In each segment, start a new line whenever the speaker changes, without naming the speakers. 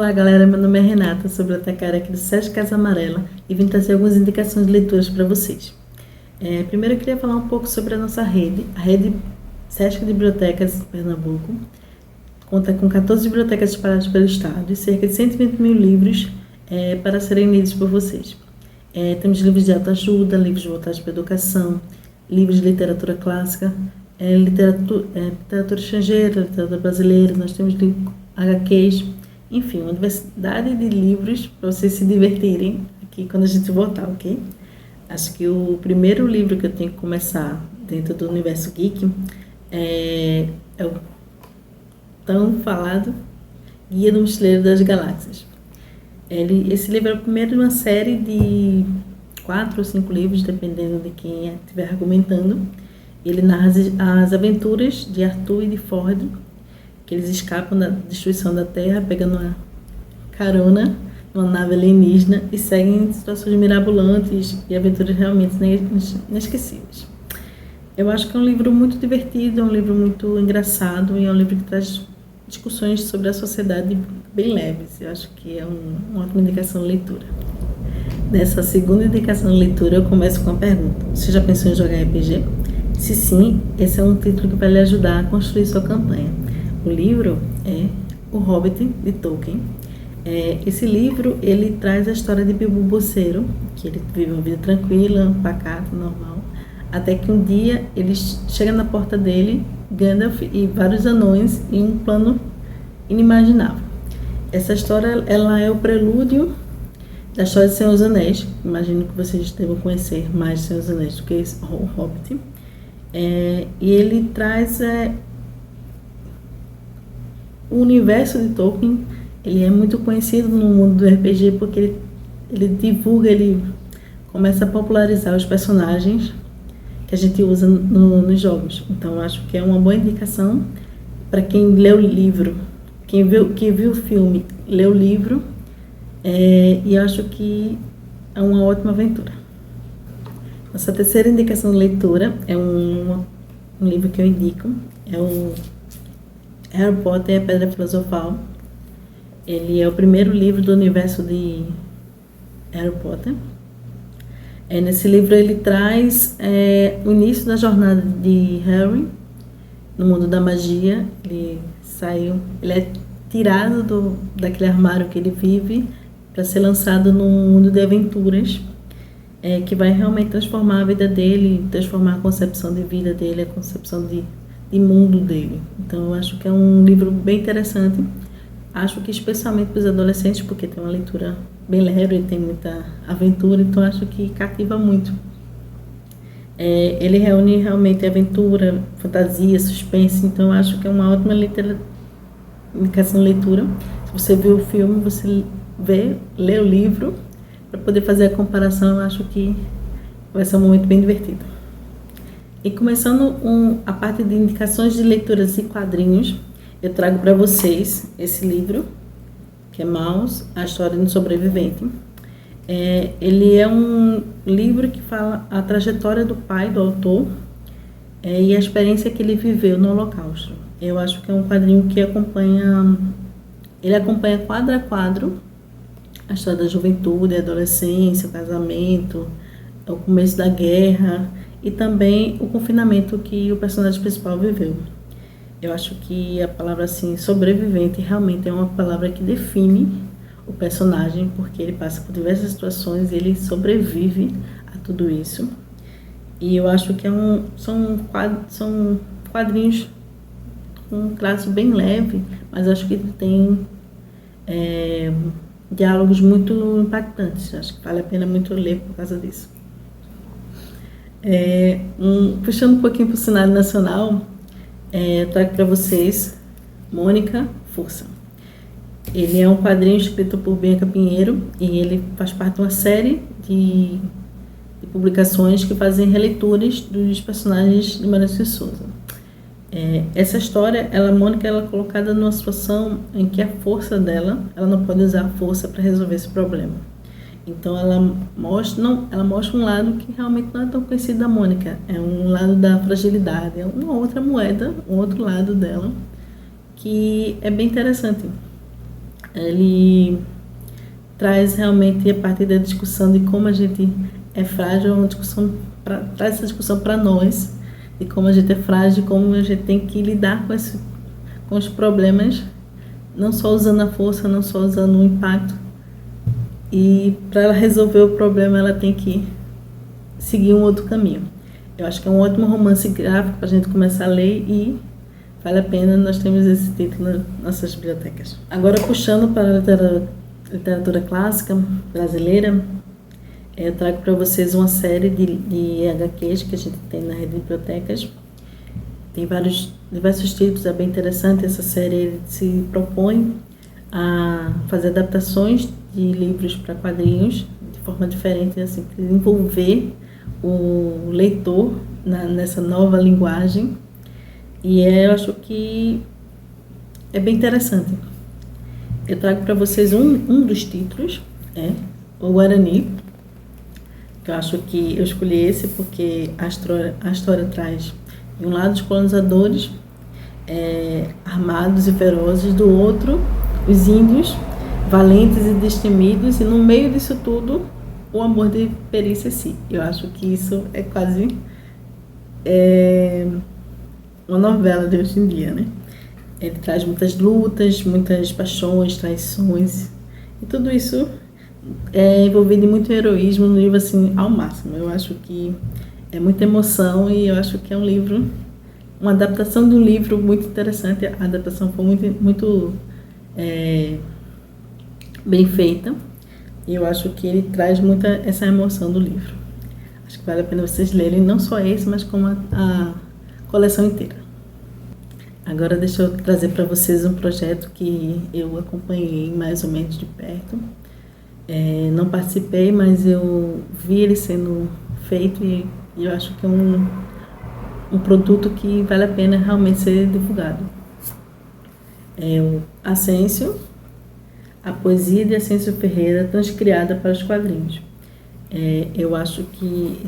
Olá galera, meu nome é Renata, sou bibliotecária aqui do Sesc Casa Amarela e vim trazer algumas indicações de leituras para vocês. Primeiro eu queria falar um pouco sobre a nossa rede, a rede Sesc de Bibliotecas Pernambuco. Conta com 14 bibliotecas espalhadas pelo estado e cerca de 120 mil livros para serem lidos por vocês. Temos livros de autoajuda, livros voltados para a educação, livros de literatura clássica, literatura estrangeira, literatura brasileira, nós temos HQs, enfim, uma diversidade de livros para vocês se divertirem aqui quando a gente voltar, ok? Acho que o primeiro livro que eu tenho que começar dentro do universo geek é o tão falado Guia do Mochileiro das Galáxias. Esse livro é o primeiro de uma série de 4 ou 5 livros, dependendo de quem estiver argumentando. Ele narra as aventuras de Arthur e de Ford, que eles escapam da destruição da Terra, pegando uma carona numa nave alienígena e seguem situações mirabolantes e aventuras realmente inesquecíveis. Eu acho que é um livro muito divertido, é um livro muito engraçado e é um livro que traz discussões sobre a sociedade bem leves. Eu acho que é uma ótima indicação de leitura. Nessa segunda indicação de leitura, eu começo com uma pergunta. Você já pensou em jogar RPG? Se sim, esse é um título que vai lhe ajudar a construir sua campanha. O livro é O Hobbit, de Tolkien. Esse livro, ele traz a história de Bilbo Bolseiro, que ele vive uma vida tranquila, pacata, normal, até que um dia ele chega na porta dele, Gandalf e vários anões em um plano inimaginável. Essa história, ela é o prelúdio da história de Senhor dos Anéis. Imagino que vocês devam conhecer mais Senhor dos Anéis do que o Hobbit. E ele traz o universo de Tolkien. Ele é muito conhecido no mundo do RPG porque ele divulga, ele começa a popularizar os personagens que a gente usa nos jogos. Então, eu acho que é uma boa indicação para quem lê o livro, quem viu o filme, lê o livro, e eu acho que é uma ótima aventura. Nossa terceira indicação de leitura é um livro que eu indico, é o Harry Potter e a Pedra Filosofal. Ele é o primeiro livro do universo de Harry Potter. Nesse livro ele traz o início da jornada de Harry no mundo da magia. Ele é tirado daquele armário que ele vive para ser lançado num mundo de aventuras que vai realmente transformar a vida dele, transformar a concepção de vida dele, a concepção de mundo dele. Então eu acho que é um livro bem interessante. Acho que especialmente para os adolescentes, porque tem uma leitura bem leve e tem muita aventura, então acho que cativa muito. Ele reúne realmente aventura, fantasia, suspense, então acho que é uma ótima indicação de leitura. Se você viu o filme, você lê o livro, para poder fazer a comparação, eu acho que vai ser um momento bem divertido. E começando a parte de indicações de leituras e quadrinhos, eu trago para vocês esse livro, que é Maus, a História de um Sobrevivente. Ele é um livro que fala a trajetória do pai do autor e a experiência que ele viveu no Holocausto. Eu acho que é um quadrinho que acompanha quadro a quadro a história da juventude, a adolescência, o casamento, o começo da guerra e também o confinamento que o personagem principal viveu. Eu acho que a palavra assim, sobrevivente realmente é uma palavra que define o personagem, porque ele passa por diversas situações e ele sobrevive a tudo isso. E eu acho que são quadrinhos com um traço bem leve, mas acho que tem diálogos muito impactantes. Acho que vale a pena muito ler por causa disso. Puxando um pouquinho para o cenário nacional, eu trago para vocês Mônica, Força. Ele é um quadrinho escrito por Bianca Pinheiro e ele faz parte de uma série de publicações que fazem releituras dos personagens de Maurício de Souza. Essa história, Mônica é colocada numa situação em que a força dela, ela não pode usar a força para resolver esse problema. Então ela mostra um lado que realmente não é tão conhecido da Mônica, é um lado da fragilidade, é uma outra moeda, um outro lado dela, que é bem interessante. Ele traz realmente a partir da discussão de como a gente é frágil, uma discussão traz essa discussão para nós, de como a gente é frágil, como a gente tem que lidar com os problemas, não só usando a força, não só usando o impacto. E para ela resolver o problema, ela tem que seguir um outro caminho. Eu acho que é um ótimo romance gráfico para a gente começar a ler e vale a pena, nós temos esse título nas nossas bibliotecas. Agora, puxando para a literatura clássica brasileira, eu trago para vocês uma série de HQs que a gente tem na rede de bibliotecas. Tem diversos títulos, é bem interessante. Essa série se propõe a fazer adaptações de livros para quadrinhos de forma diferente, assim, envolver o leitor nessa nova linguagem. E eu acho que é bem interessante. Eu trago para vocês um dos títulos, o Guarani, que eu acho que eu escolhi esse porque a história traz, de um lado, os colonizadores armados e ferozes, do outro, os índios valentes e destemidos, e no meio disso tudo, o amor de Perícia si. Eu acho que isso é quase uma novela de hoje em dia, né? Ele traz muitas lutas, muitas paixões, traições, e tudo isso é envolvido em muito heroísmo no livro, assim, ao máximo. Eu acho que é muita emoção e eu acho que é um livro, uma adaptação de um livro muito interessante. A adaptação foi muito bem feita e eu acho que ele traz muita essa emoção do livro. Acho que vale a pena vocês lerem, não só esse, mas como a coleção inteira. Agora deixa eu trazer para vocês um projeto que eu acompanhei mais ou menos de perto. Não participei, mas eu vi ele sendo feito e eu acho que é um produto que vale a pena realmente ser divulgado. É o Ascencio, a poesia de Ascencio Ferreira transcriada para os quadrinhos. Eu acho que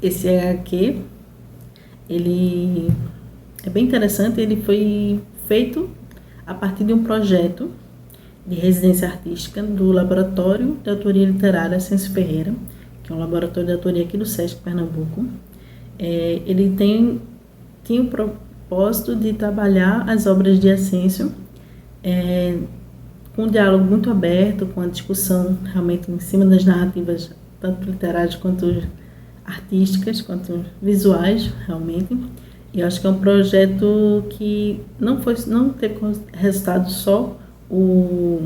esse HQ, ele é bem interessante. Ele foi feito a partir de um projeto de residência artística do Laboratório de Autoria Literária Ascencio Ferreira, que é um laboratório de autoria aqui do SESC Pernambuco. Ele tinha o propósito de trabalhar as obras de Ascencio com um diálogo muito aberto, com a discussão realmente em cima das narrativas, tanto literárias quanto artísticas, quanto visuais, realmente. E eu acho que é um projeto que não teve resultado só o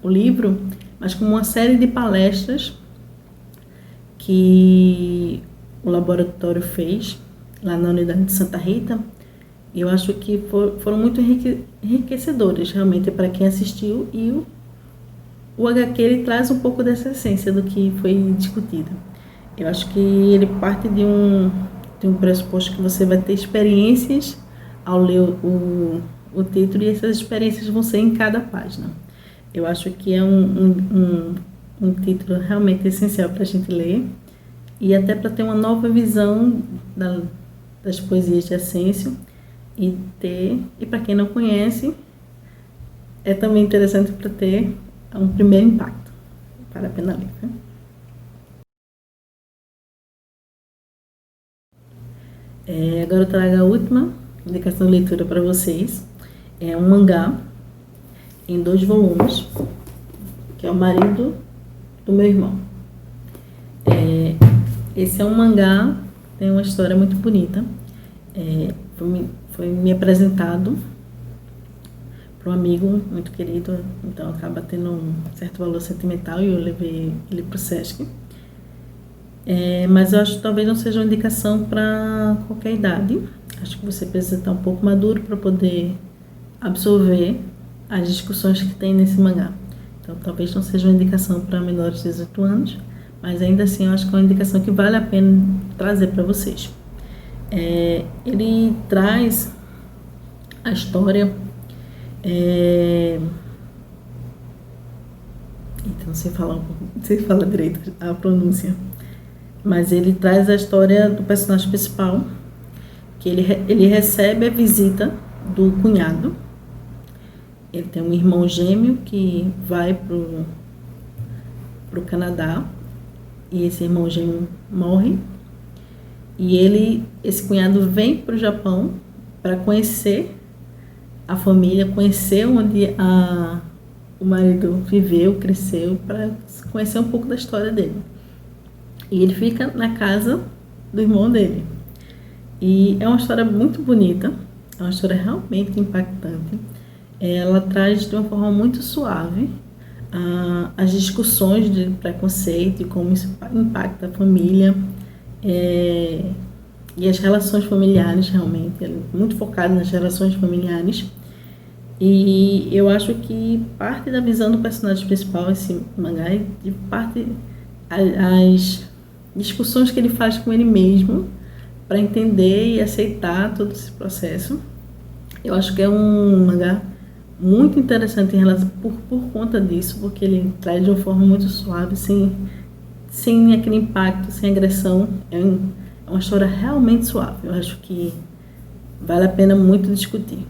livro, mas como uma série de palestras que o laboratório fez lá na unidade de Santa Rita. E eu acho que foram muito enriquecedores realmente para quem assistiu, e o HQ ele traz um pouco dessa essência do que foi discutido. Eu acho que ele parte de um pressuposto que você vai ter experiências ao ler o título, e essas experiências vão ser em cada página. Eu acho que é um título realmente essencial para a gente ler, e até para ter uma nova visão das poesias de Ascencio, e para quem não conhece, é também interessante para ter um primeiro impacto. Vale a pena ler, né? Agora eu trago a última indicação de leitura para vocês. É um mangá em 2 volumes, que é O Marido do Meu Irmão. Esse é um mangá, tem uma história muito bonita. Foi me apresentado para um amigo muito querido, então acaba tendo um certo valor sentimental, e eu levei ele para o SESC. Mas eu acho que talvez não seja uma indicação para qualquer idade. Acho que você precisa estar um pouco maduro para poder absorver as discussões que tem nesse mangá. Então talvez não seja uma indicação para menores de 18 anos, mas ainda assim eu acho que é uma indicação que vale a pena trazer para vocês. Ele traz a história, então não sei falar direito a pronúncia, mas ele traz a história do personagem principal, que ele recebe a visita do cunhado, Ele tem um irmão gêmeo que vai pro Canadá e esse irmão gêmeo morre. E esse cunhado vem para o Japão para conhecer a família, conhecer onde o marido viveu, cresceu, para conhecer um pouco da história dele. E ele fica na casa do irmão dele. E é uma história muito bonita, é uma história realmente impactante. Ela traz de uma forma muito suave as discussões de preconceito e como isso impacta a família e as relações familiares, realmente. Ela é muito focada nas relações familiares. E eu acho que parte da visão do personagem principal, esse mangá, é de parte as discussões que ele faz com ele mesmo para entender e aceitar todo esse processo. Eu acho que é um mangá muito interessante em relação por conta disso, porque ele traz de uma forma muito suave, sem aquele impacto, sem agressão. É uma história realmente suave. Eu acho que vale a pena muito discutir.